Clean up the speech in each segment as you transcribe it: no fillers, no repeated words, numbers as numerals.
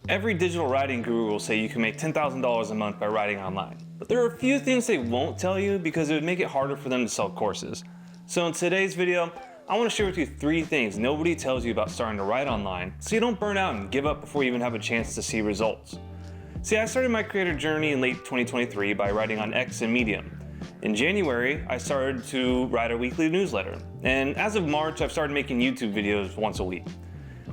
Every digital writing guru will say you can make $10,000 a month by writing online. But there are a few things they won't tell you because it would make it harder for them to sell courses. So in today's video, I want to share with you 3 things nobody tells you about starting to write online so you don't burn out and give up before you even have a chance to see results. See, I started my creator journey in late 2023 by writing on X and Medium. In January, I started to write a weekly newsletter. And as of March, I've started making YouTube videos once a week.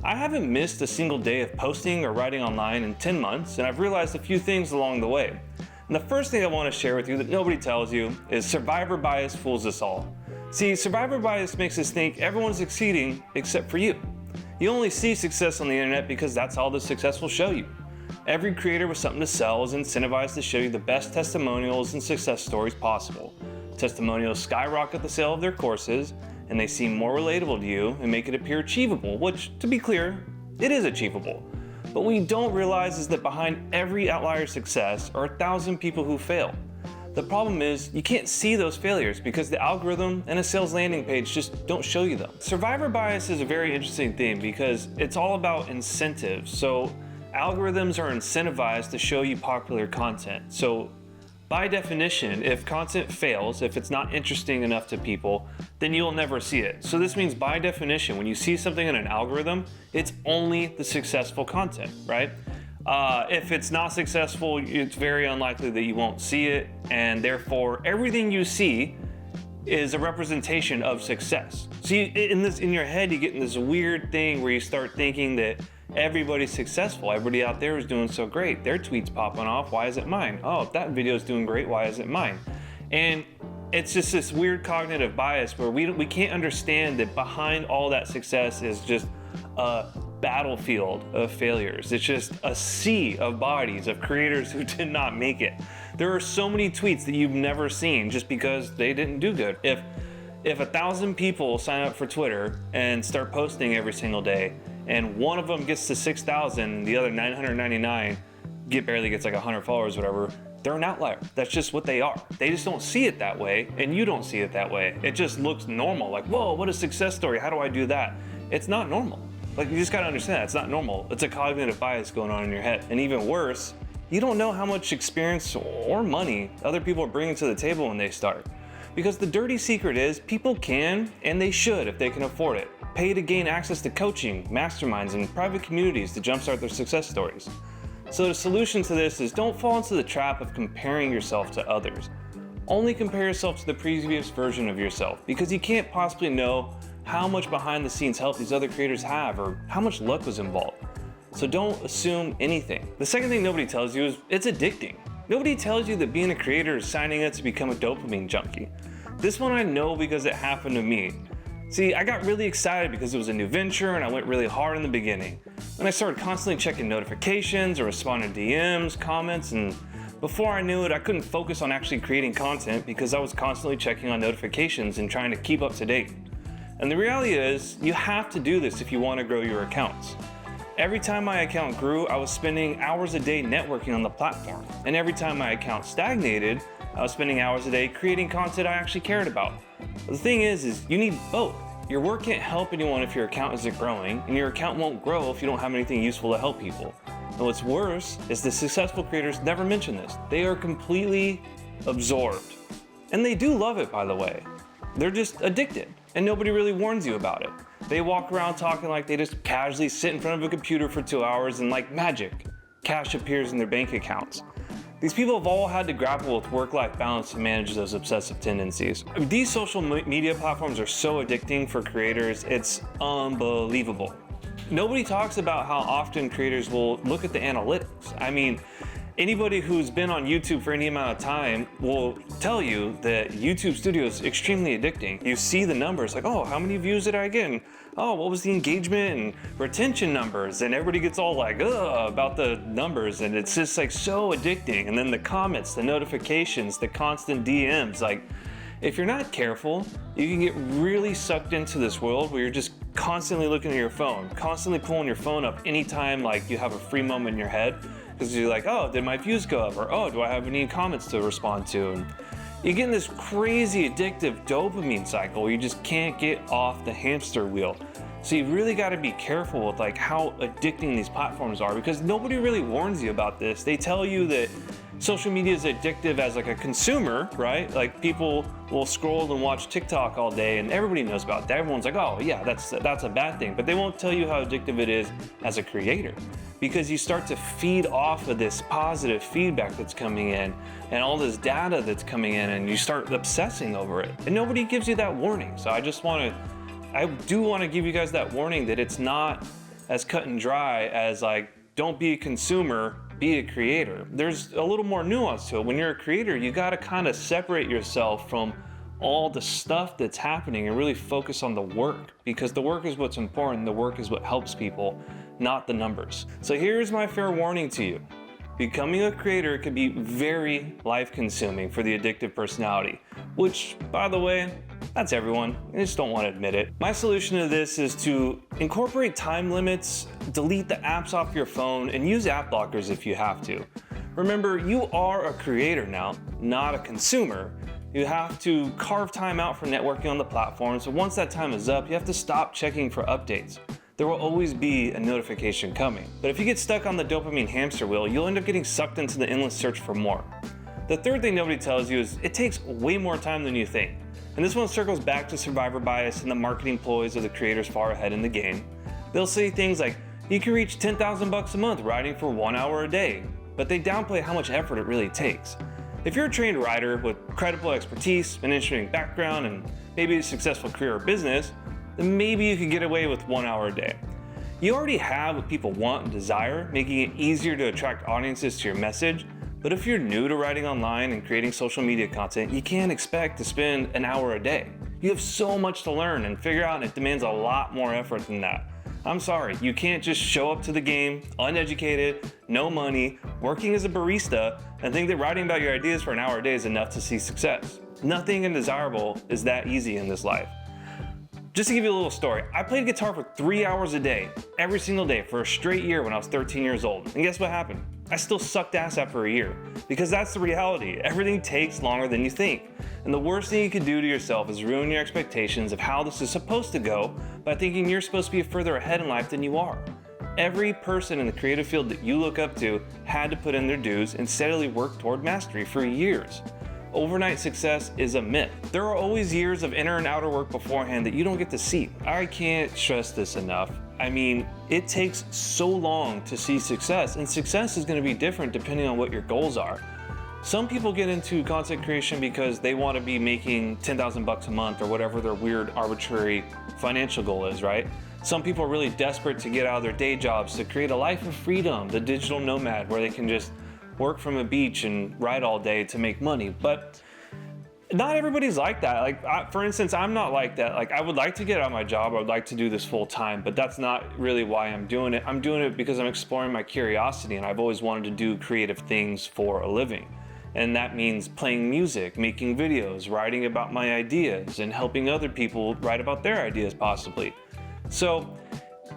I haven't missed a single day of posting or writing online in 10 months, and I've realized a few things along the way. And the first thing I want to share with you that nobody tells you is survivor bias fools us all. See, survivor bias makes us think everyone's succeeding except for you. You only see success on the internet because that's all the success will show you. Every creator with something to sell is incentivized to show you the best testimonials and success stories possible. Testimonials skyrocket the sale of their courses, and they seem more relatable to you and make it appear achievable, which, to be clear, it is achievable. But what you don't realize is that behind every outlier success are 1,000 people who fail. The problem is you can't see those failures because the algorithm and a sales landing page just don't show you them. Survivor bias is a very interesting thing because it's all about incentives. So algorithms are incentivized to show you popular content. So by definition, if content fails, if it's not interesting enough to people, then you'll never see it. So this means by definition, when you see something in an algorithm, it's only the successful content, right? If it's not successful, it's very unlikely that you won't see it, and therefore everything you see is a representation of success. See, in your head, you get in this weird thing where you start thinking that everybody's successful. Everybody out there is doing so great. Their tweet's popping off. Why is it mine? Oh, that video's doing great. Why is it mine? And it's just this weird cognitive bias where we can't understand that behind all that success is just a battlefield of failures. It's just a sea of bodies of creators who did not make it. There are so many tweets that you've never seen just because they didn't do good. If 1,000 people sign up for Twitter and start posting every single day, and one of them gets to 6,000, the other 999 barely gets like 100 followers, whatever, they're an outlier. That's just what they are. They just don't see it that way, and you don't see it that way. It just looks normal, like, whoa, what a success story, how do I do that? It's not normal. Like, you just gotta understand that, it's not normal. It's a cognitive bias going on in your head. And even worse, you don't know how much experience or money other people are bringing to the table when they start. Because the dirty secret is people can, and they should if they can afford it, pay to gain access to coaching, masterminds, and private communities to jumpstart their success stories. So the solution to this is don't fall into the trap of comparing yourself to others. Only compare yourself to the previous version of yourself because you can't possibly know how much behind the scenes help these other creators have or how much luck was involved. So don't assume anything. The second thing nobody tells you is it's addicting. Nobody tells you that being a creator is signing up to become a dopamine junkie. This one I know because it happened to me. See, I got really excited because it was a new venture and I went really hard in the beginning. And I started constantly checking notifications or responding to DMs, comments, and before I knew it, I couldn't focus on actually creating content because I was constantly checking on notifications and trying to keep up to date. And the reality is, you have to do this if you want to grow your accounts. Every time my account grew, I was spending hours a day networking on the platform. And every time my account stagnated, I was spending hours a day creating content I actually cared about. But the thing is you need both. Your work can't help anyone if your account isn't growing, and your account won't grow if you don't have anything useful to help people. And what's worse is the successful creators never mention this. They are completely absorbed. And they do love it, by the way. They're just addicted, and nobody really warns you about it. They walk around talking like they just casually sit in front of a computer for 2 hours and like magic, cash appears in their bank accounts. These people have all had to grapple with work-life balance to manage those obsessive tendencies. These social media platforms are so addicting for creators, it's unbelievable. Nobody talks about how often creators will look at the analytics. I mean, anybody who's been on YouTube for any amount of time will tell you that YouTube Studio is extremely addicting. You see the numbers like, oh, how many views did I get? And, oh, what was the engagement and retention numbers? And everybody gets all like, ugh, about the numbers. And it's just like so addicting. And then the comments, the notifications, the constant DMs, like if you're not careful, you can get really sucked into this world where you're just constantly looking at your phone, constantly pulling your phone up anytime like you have a free moment in your head. Because you're like, oh, did my views go up? Or, oh, do I have any comments to respond to? And you get in this crazy addictive dopamine cycle where you just can't get off the hamster wheel. So you really got to be careful with like how addicting these platforms are, because nobody really warns you about this. They tell you that social media is addictive as like a consumer, right? Like people will scroll and watch TikTok all day and everybody knows about that. Everyone's like, oh yeah, that's a bad thing. But they won't tell you how addictive it is as a creator, because you start to feed off of this positive feedback that's coming in and all this data that's coming in, and you start obsessing over it. And nobody gives you that warning. So I do want to give you guys that warning that it's not as cut and dry as like, don't be a consumer, be a creator. There's a little more nuance to it. When you're a creator, you got to kind of separate yourself from all the stuff that's happening and really focus on the work, because the work is what's important. The work is what helps people, not the numbers. So here's my fair warning to you. Becoming a creator can be very life-consuming for the addictive personality, which, by the way, that's everyone. I just don't want to admit it. My solution to this is to incorporate time limits, delete the apps off your phone, and use app blockers if you have to. Remember, you are a creator now, not a consumer. You have to carve time out for networking on the platform, so once that time is up, you have to stop checking for updates. There will always be a notification coming. But if you get stuck on the dopamine hamster wheel, you'll end up getting sucked into the endless search for more. The third thing nobody tells you is it takes way more time than you think. And this one circles back to survivor bias and the marketing ploys of the creators far ahead in the game. They'll say things like, you can reach 10,000 bucks a month writing for 1 hour a day, but they downplay how much effort it really takes. If you're a trained writer with credible expertise, an interesting background, and maybe a successful career or business, then maybe you could get away with 1 hour a day. You already have what people want and desire, making it easier to attract audiences to your message. But if you're new to writing online and creating social media content, you can't expect to spend an hour a day. You have so much to learn and figure out, and it demands a lot more effort than that. I'm sorry, you can't just show up to the game, uneducated, no money, working as a barista, and think that writing about your ideas for an hour a day is enough to see success. Nothing undesirable is that easy in this life. Just to give you a little story, I played guitar for 3 hours a day, every single day for a straight year when I was 13 years old. And guess what happened? I still sucked ass after a year, because that's the reality. Everything takes longer than you think. And the worst thing you can do to yourself is ruin your expectations of how this is supposed to go by thinking you're supposed to be further ahead in life than you are. Every person in the creative field that you look up to had to put in their dues and steadily work toward mastery for years. Overnight success is a myth. There are always years of inner and outer work beforehand that you don't get to see. I can't stress this enough. I mean, it takes so long to see success, and success is going to be different depending on what your goals are. Some people get into content creation because they want to be making 10,000 bucks a month or whatever their weird arbitrary financial goal is, right? Some people are really desperate to get out of their day jobs to create a life of freedom, the digital nomad, where they can just work from a beach and write all day to make money. But not everybody's like that. Like, for instance, I'm not like that. Like, I would like to get out of my job. I would like to do this full time, but that's not really why I'm doing it. I'm doing it because I'm exploring my curiosity, and I've always wanted to do creative things for a living. And that means playing music, making videos, writing about my ideas, and helping other people write about their ideas possibly. So,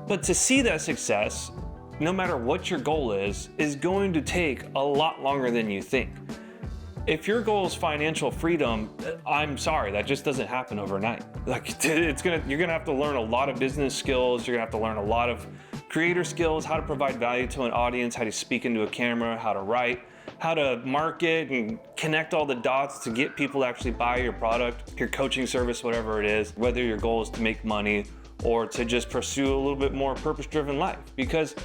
but to see that success, no matter what your goal is going to take a lot longer than you think. If your goal is financial freedom, I'm sorry, that just doesn't happen overnight. Like, you're gonna have to learn a lot of business skills, you're gonna have to learn a lot of creator skills, how to provide value to an audience, how to speak into a camera, how to write, how to market and connect all the dots to get people to actually buy your product, your coaching service, whatever it is, whether your goal is to make money or to just pursue a little bit more purpose-driven life. Because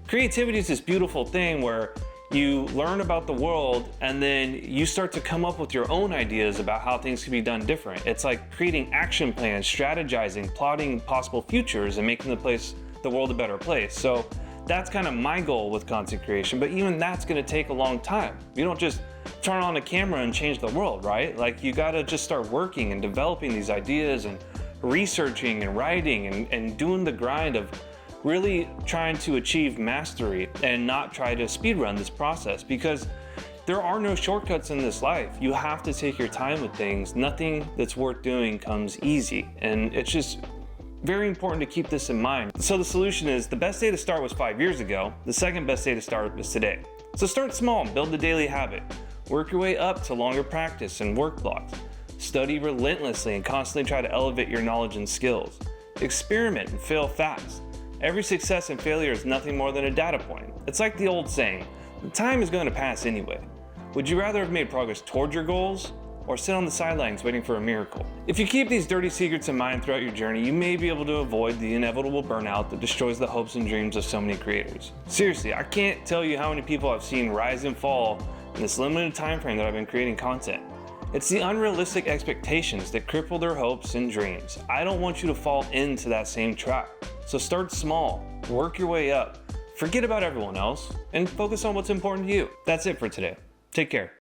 creativity is this beautiful thing where you learn about the world and then you start to come up with your own ideas about how things can be done different. It's like creating action plans, strategizing, plotting possible futures, and making the world a better place. So that's kind of my goal with content creation, but even that's gonna take a long time. You don't just turn on a camera and change the world, right? Like, you gotta just start working and developing these ideas and researching and writing and doing the grind of really trying to achieve mastery and not try to speedrun this process, because there are no shortcuts in this life. You have to take your time with things. Nothing that's worth doing comes easy, and it's just very important to keep this in mind. So the solution is, the best day to start was 5 years ago. The second best day to start is today. So start small, build the daily habit. Work your way up to longer practice and work blocks. Study relentlessly and constantly try to elevate your knowledge and skills. Experiment and fail fast. Every success and failure is nothing more than a data point. It's like the old saying, the time is going to pass anyway. Would you rather have made progress towards your goals or sit on the sidelines waiting for a miracle? If you keep these dirty secrets in mind throughout your journey, you may be able to avoid the inevitable burnout that destroys the hopes and dreams of so many creators. Seriously, I can't tell you how many people I've seen rise and fall in this limited time frame that I've been creating content. It's the unrealistic expectations that cripple their hopes and dreams. I don't want you to fall into that same trap. So start small, work your way up, forget about everyone else, and focus on what's important to you. That's it for today. Take care.